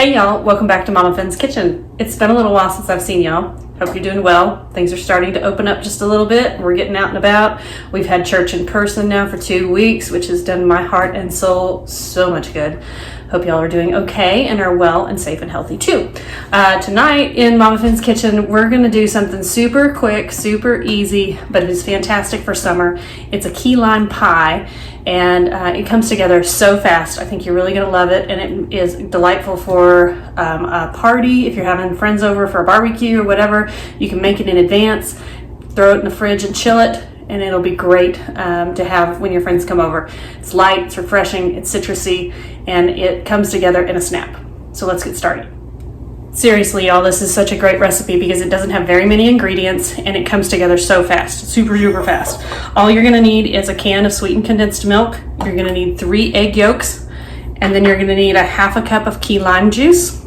Hey y'all, welcome back to MamaFin's Kitchen. It's been a little while since I've seen y'all. Hope you're doing well. Things are starting to open up just a little bit. We're getting out and about. We've had church in person now for 2 weeks, which has done my heart and soul so much good. Hope y'all are doing okay and are well and safe and healthy too. Tonight in MamaFin's Kitchen, we're gonna do something super quick, super easy, but it is fantastic for summer. It's a key lime pie, and it comes together so fast. I think you're really gonna love it, and it is delightful for a party. If you're having friends over for a barbecue or whatever, you can make it in advance, throw it in the fridge and chill it, and it'll be great to have when your friends come over. It's light, it's refreshing, it's citrusy, and it comes together in a snap. So let's get started. Seriously, y'all, this is such a great recipe because it doesn't have very many ingredients and it comes together so fast, super fast. All you're gonna need is a can of sweetened condensed milk. You're gonna need 3 egg yolks, and then you're gonna need a half a cup of key lime juice,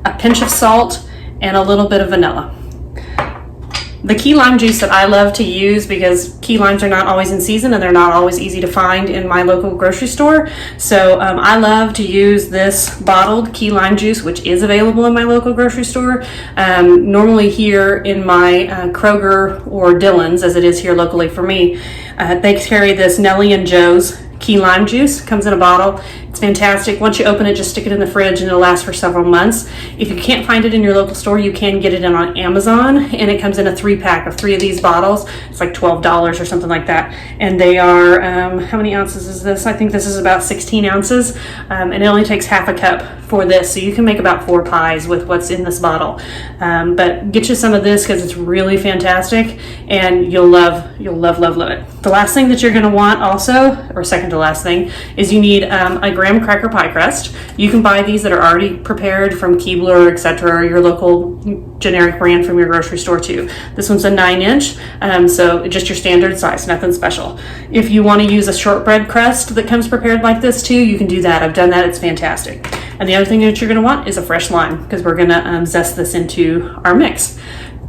a pinch of salt, and a little bit of vanilla. The key lime juice that I love to use, because key limes are not always in season and they're not always easy to find in my local grocery store. So I love to use this bottled key lime juice, which is available in my local grocery store. Normally here in my Kroger or Dillon's, as it is here locally for me, they carry this Nellie and Joe's key lime juice. Comes in a bottle. It's fantastic. Once you open it, just stick it in the fridge and it'll last for several months. If you can't find it in your local store, you can get it on Amazon, and it comes in a 3-pack of 3 of these bottles. It's like $12 or something like that. And they are, how many ounces is this? I think this is about 16 ounces, and it only takes half a cup for this. So you can make about 4 pies with what's in this bottle. But get you some of this because it's really fantastic, and you'll love it. The last thing that you're gonna want also, or second to last thing, is you need a graham cracker pie crust. You can buy these that are already prepared from Keebler, etc., or your local generic brand from your grocery store too. This one's a 9-inch, so just your standard size, nothing special. If you want to use a shortbread crust that comes prepared like this too, you can do that. I've done that, it's fantastic. And the other thing that you're going to want is a fresh lime, because we're going to zest this into our mix.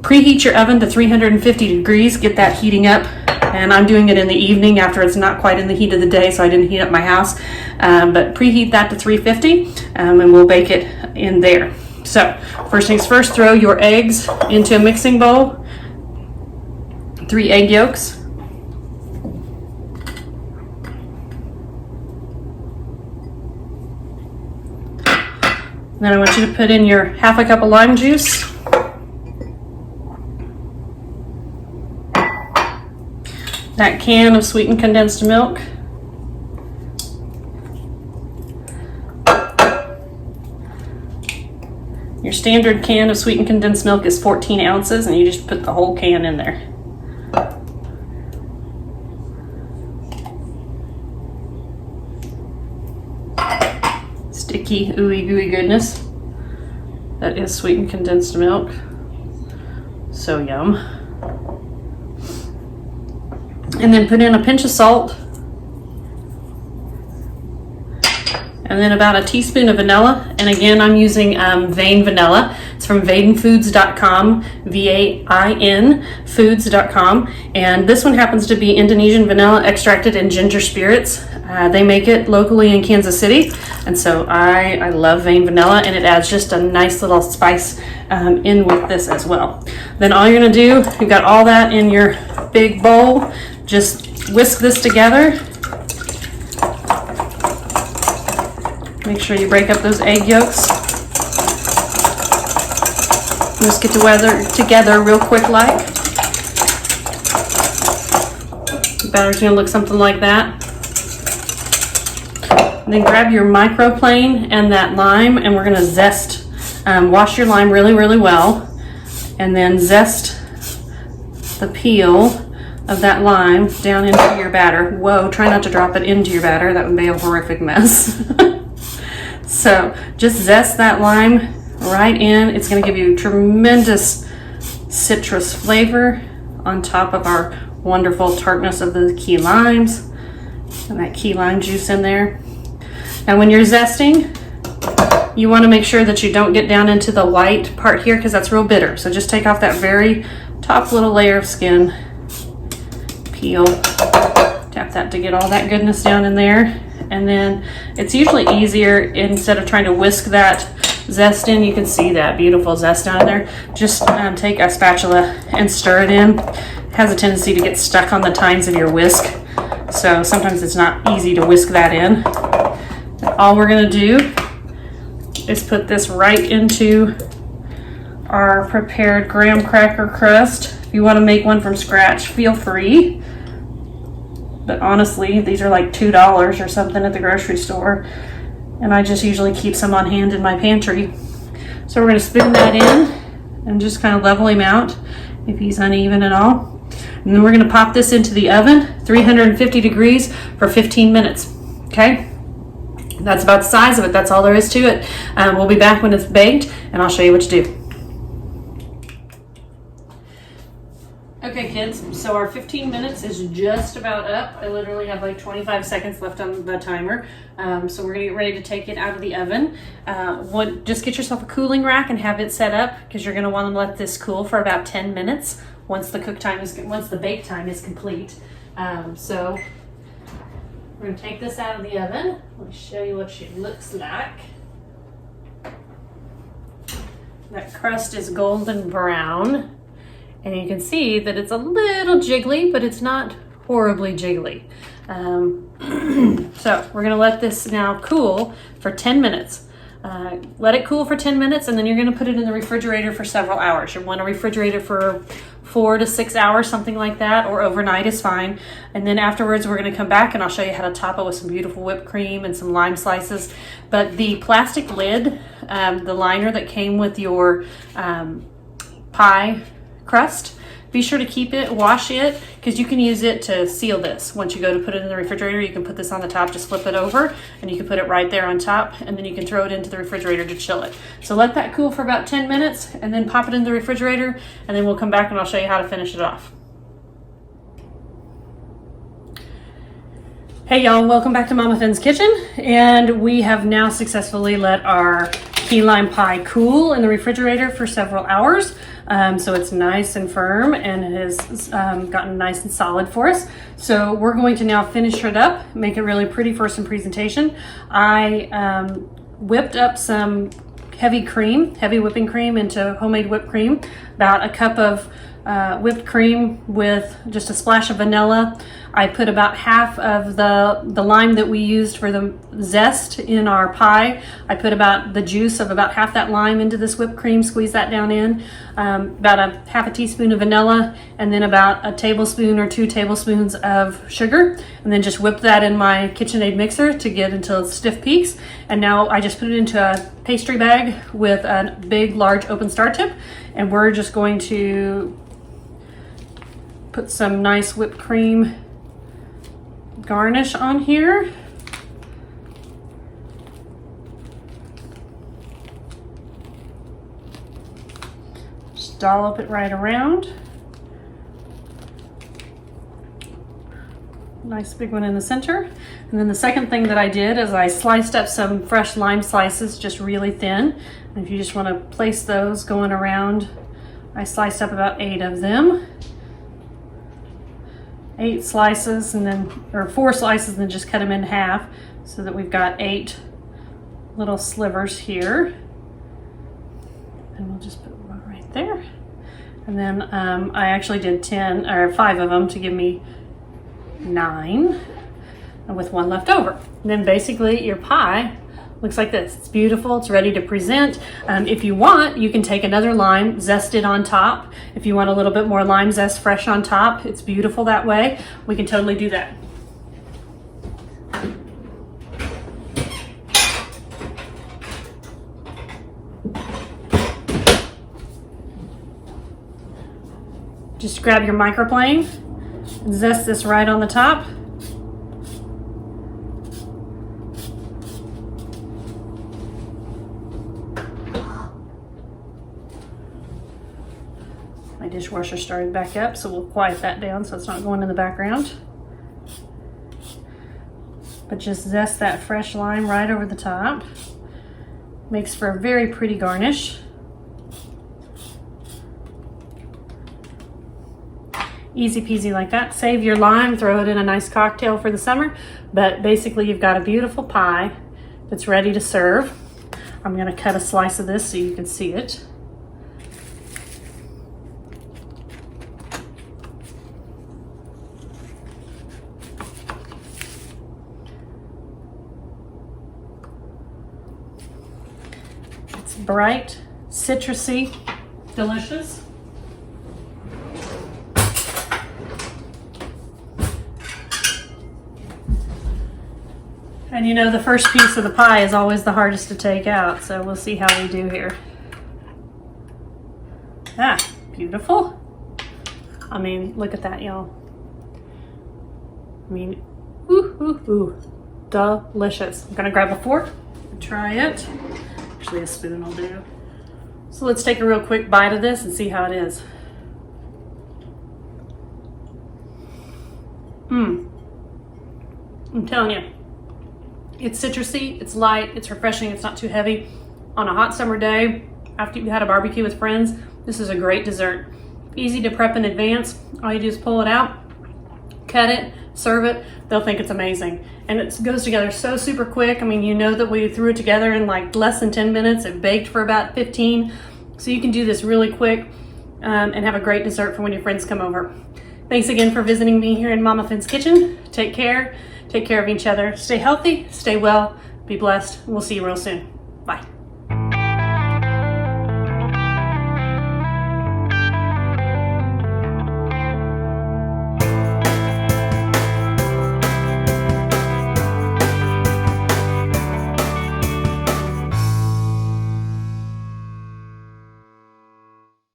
Preheat your oven to 350 degrees, get that heating up. And I'm doing it in the evening after it's not quite in the heat of the day, so I didn't heat up my house. But preheat that to 350, and we'll bake it in there. So first things first, throw your eggs into a mixing bowl. 3 egg yolks. Then I want you to put in your half a cup of lime juice. That can of sweetened condensed milk. Your standard can of sweetened condensed milk is 14 ounces, and you just put the whole can in there. Sticky, ooey gooey goodness. That is sweetened condensed milk. So yum. And then put in a pinch of salt, and then about a teaspoon of vanilla. And again, I'm using Vain vanilla. It's from vainfoods.com, V-A-I-N foods.com. And this one happens to be Indonesian vanilla extracted in ginger spirits. They make it locally in Kansas City. And so I love Vain vanilla, and it adds just a nice little spice in with this as well. Then all you're gonna do, you've got all that in your big bowl. Just whisk this together. Make sure you break up those egg yolks. Whisk it together real quick like. The batter's gonna look something like that. And then grab your microplane and that lime, and we're gonna zest. Wash your lime really well, and then zest the peel of that lime down into your batter. Whoa, try not to drop it into your batter. That would be a horrific mess. So just zest that lime right in. It's gonna give you tremendous citrus flavor on top of our wonderful tartness of the key limes and that key lime juice in there. Now when you're zesting, you wanna make sure that you don't get down into the white part here, because that's real bitter. So just take off that very top little layer of skin. Peel, tap that to get all that goodness down in there. And then it's usually easier, instead of trying to whisk that zest in. You can see that beautiful zest down in there. Just take a spatula and stir it in. It has a tendency to get stuck on the tines of your whisk, so sometimes it's not easy to whisk that in. All we're gonna do is put this right into our prepared graham cracker crust. If you want to make one from scratch, feel free. But honestly, these are like $2 or something at the grocery store, and I just usually keep some on hand in my pantry. So we're going to spoon that in and just kind of level him out if he's uneven at all. And then we're going to pop this into the oven, 350 degrees for 15 minutes. Okay? That's about the size of it. That's all there is to it. We'll be back when it's baked, and I'll show you what to do. Okay, kids, so our 15 minutes is just about up. I literally have like 25 seconds left on the timer. So we're gonna get ready to take it out of the oven. Just get yourself a cooling rack and have it set up, because you're gonna wanna let this cool for about 10 minutes once the bake time is complete. So we're gonna take this out of the oven. Let me show you what she looks like. That crust is golden brown. And you can see that it's a little jiggly, but it's not horribly jiggly. So we're gonna let this now cool for 10 minutes. Let it cool for 10 minutes, and then you're gonna put it in the refrigerator for several hours. You wanna refrigerate it for 4 to 6 hours, something like that, or overnight is fine. And then afterwards, we're gonna come back and I'll show you how to top it with some beautiful whipped cream and some lime slices. But the plastic lid, the liner that came with your pie crust, be sure to keep it, wash it, because you can use it to seal this. Once you go to put it in the refrigerator, you can put this on the top, just flip it over, and you can put it right there on top, and then you can throw it into the refrigerator to chill it. So let that cool for about 10 minutes, and then pop it in the refrigerator, and then we'll come back and I'll show you how to finish it off. Hey y'all, welcome back to MamaFin's Kitchen, and we have now successfully let our key lime pie cool in the refrigerator for several hours. So it's nice and firm, and it has gotten nice and solid for us. So we're going to now finish it up, make it really pretty for some presentation. I whipped up some heavy whipping cream into homemade whipped cream, about a cup of whipped cream with just a splash of vanilla. I put about half of the lime that we used for the zest in our pie. I put about the juice of about half that lime into this whipped cream, squeeze that down in, about a half a teaspoon of vanilla, and then about a tablespoon or 2 tablespoons of sugar, and then just whip that in my KitchenAid mixer to get until it's stiff peaks. And now I just put it into a pastry bag with a big, large open star tip, and we're just going to put some nice whipped cream garnish on here. Just dollop it right around. Nice big one in the center. And then the second thing that I did is I sliced up some fresh lime slices, just really thin. And if you just want to place those going around, I sliced up about 8 of them. 8 slices, and then, or 4 slices, and then just cut them in half so that we've got 8 little slivers here. And we'll just put one right there. And then I actually did 5 of them to give me 9, and with 1 left over. And then basically your pie looks like this. It's beautiful, it's ready to present. If you want, you can take another lime, zest it on top. If you want a little bit more lime zest fresh on top, it's beautiful that way. We can totally do that. Just grab your microplane and zest this right on the top. My dishwasher started back up, so we'll quiet that down so it's not going in the background. But just zest that fresh lime right over the top. Makes for a very pretty garnish. Easy peasy like that. Save your lime, throw it in a nice cocktail for the summer, but basically you've got a beautiful pie that's ready to serve. I'm gonna cut a slice of this so you can see it. It's bright, citrusy, delicious. And you know, the first piece of the pie is always the hardest to take out, so we'll see how we do here. Ah, beautiful. I mean, look at that, y'all. I mean, ooh, ooh, ooh, delicious. I'm gonna grab a fork and try it. Actually, a spoon will do. So let's take a real quick bite of this and see how it is. I'm telling you, it's citrusy, it's light, it's refreshing, it's not too heavy. On a hot summer day, after you've had a barbecue with friends, this is a great dessert. Easy to prep in advance. All you do is pull it out, cut it, serve it. They'll think it's amazing. And it goes together so super quick. I mean, you know that we threw it together in like less than 10 minutes. It baked for about 15. So you can do this really quick and have a great dessert for when your friends come over. Thanks again for visiting me here in MamaFin's kitchen. Take care. Take care of each other. Stay healthy, stay well, be blessed. We'll see you real soon. Bye.